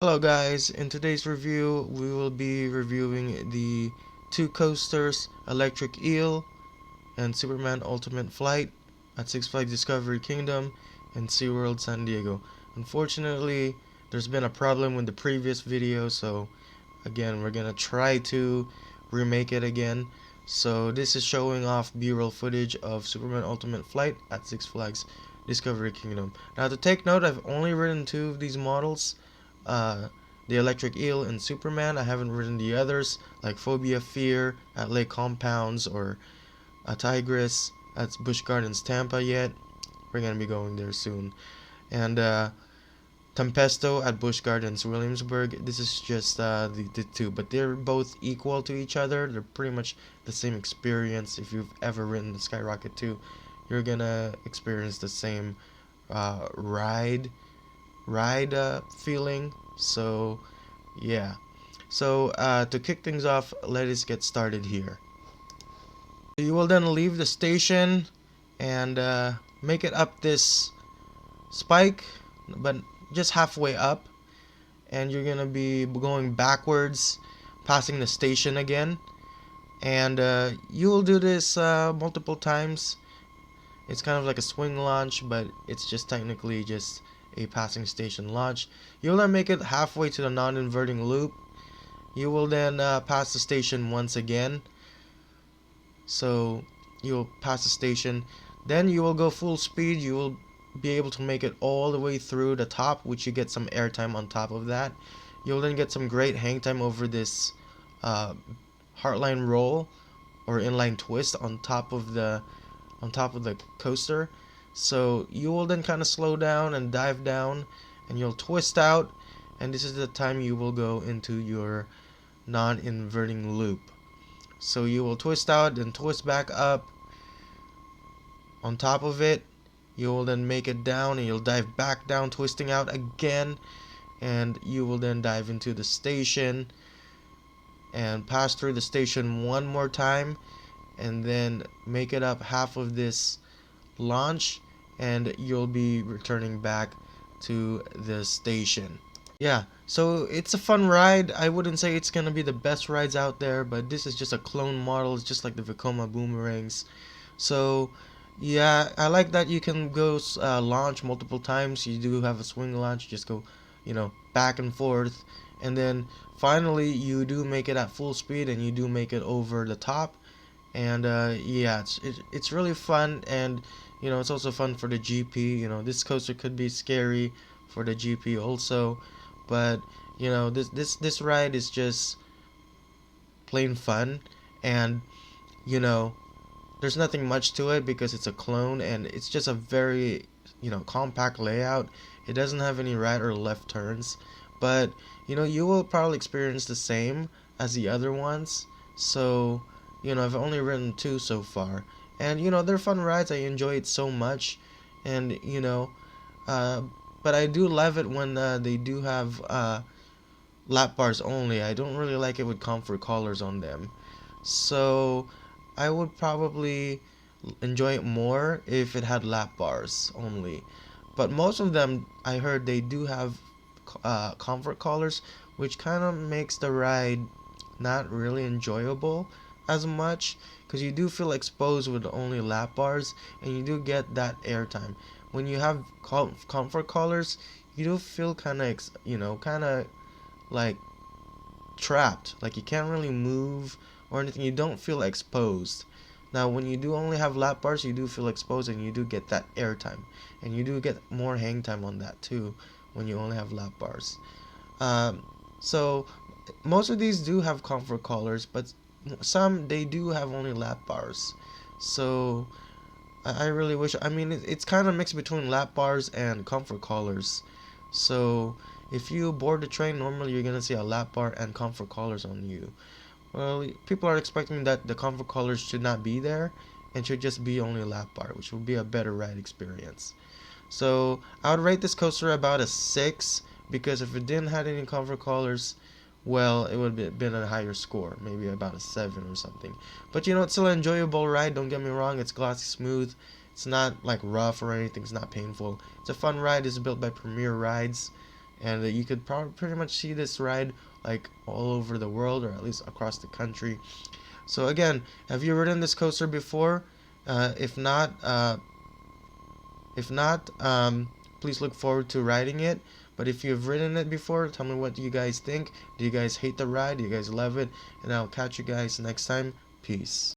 Hello guys, in today's review we will be reviewing the two coasters Electric Eel and Superman Ultimate Flight at Six Flags Discovery Kingdom and SeaWorld San Diego. Unfortunately, there's been a problem with the previous video, so again we're gonna try to remake it again. So this is showing off B-roll footage of Superman Ultimate Flight at Six Flags Discovery Kingdom. Now to take note, I've only ridden two of these models, uh, the Electric Eel and Superman. I haven't ridden the others like Phobia Fear at Lake Compounds or a Tigress at Busch Gardens Tampa yet. We're gonna be going there soon. And Tempesto at Busch Gardens Williamsburg. This is just the two, but they're both equal to each other. They're pretty much the same experience. If you've ever ridden the Skyrocket 2, you're gonna experience the same ride feeling. So yeah. So to kick things off, let us get started here. You will then leave the station and make it up this spike, but just halfway up, and you're gonna be going backwards, passing the station again, and you will do this multiple times. It's kind of like a swing launch, but it's just technically just a passing station launch. You'll then make it halfway to the non-inverting loop. You will then pass the station once again. So you'll pass the station, then you will go full speed. You will be able to make it all the way through the top, which you get some airtime on top of that. You'll then get some great hang time over this uh, heartline roll or inline twist on top of the coaster. So you will then kind of slow down and dive down, and you'll twist out, and this is the time you will go into your non-inverting loop. So you will twist out and twist back up on top of it. You will then make it down and you'll dive back down, twisting out again, and you will then dive into the station and pass through the station one more time, and then make it up half of this launch, and you'll be returning back to the station. Yeah, so it's a fun ride. I wouldn't say it's gonna be the best rides out there, but this is just a clone model. It's just like the Vekoma boomerangs. So yeah, I like that you can go launch multiple times. You do have a swing launch. Just go, back and forth, and then finally you do make it at full speed, and you do make it over the top. And yeah, it's really fun, and it's also fun for the GP. This coaster could be scary for the GP also, but this ride is just plain fun, and you know there's nothing much to it because it's a clone, and it's just a very compact layout. It doesn't have any right or left turns, but you will probably experience the same as the other ones. So I've only ridden two so far, and they're fun rides. I enjoy it so much, and uh, but I do love it when they do have lap bars only. I don't really like it with comfort collars on them. So I would probably enjoy it more if it had lap bars only. But most of them, I heard they do have comfort collars, which kind of makes the ride not really enjoyable as much, because you do feel exposed with only lap bars, and you do get that airtime. When you have comfort collars, you do feel kind of like trapped, like you can't really move or anything. You don't feel exposed. Now when you do only have lap bars, you do feel exposed, and you do get that air time, and you do get more hang time on that too when you only have lap bars. So most of these do have comfort collars, but some they do have only lap bars. So I really wish. I mean, it's kind of mixed between lap bars and comfort collars. So if you board the train, normally you're gonna see a lap bar and comfort collars on you. Well, people are expecting that the comfort collars should not be there and should just be only lap bar, which would be a better ride experience. So I would rate this coaster about a 6, because if it didn't have any comfort collars, well, it would have been a higher score, maybe about a 7 or something. But it's still an enjoyable ride, don't get me wrong. It's glossy smooth. It's not like rough or anything. It's not painful. It's a fun ride. It's built by Premier Rides. and you could probably pretty much see this ride like all over the world, or at least across the country. So again, have you ridden this coaster before? If not, please look forward to riding it. But if you've ridden it before, tell me what you guys think. Do you guys hate the ride? Do you guys love it? And I'll catch you guys next time. Peace.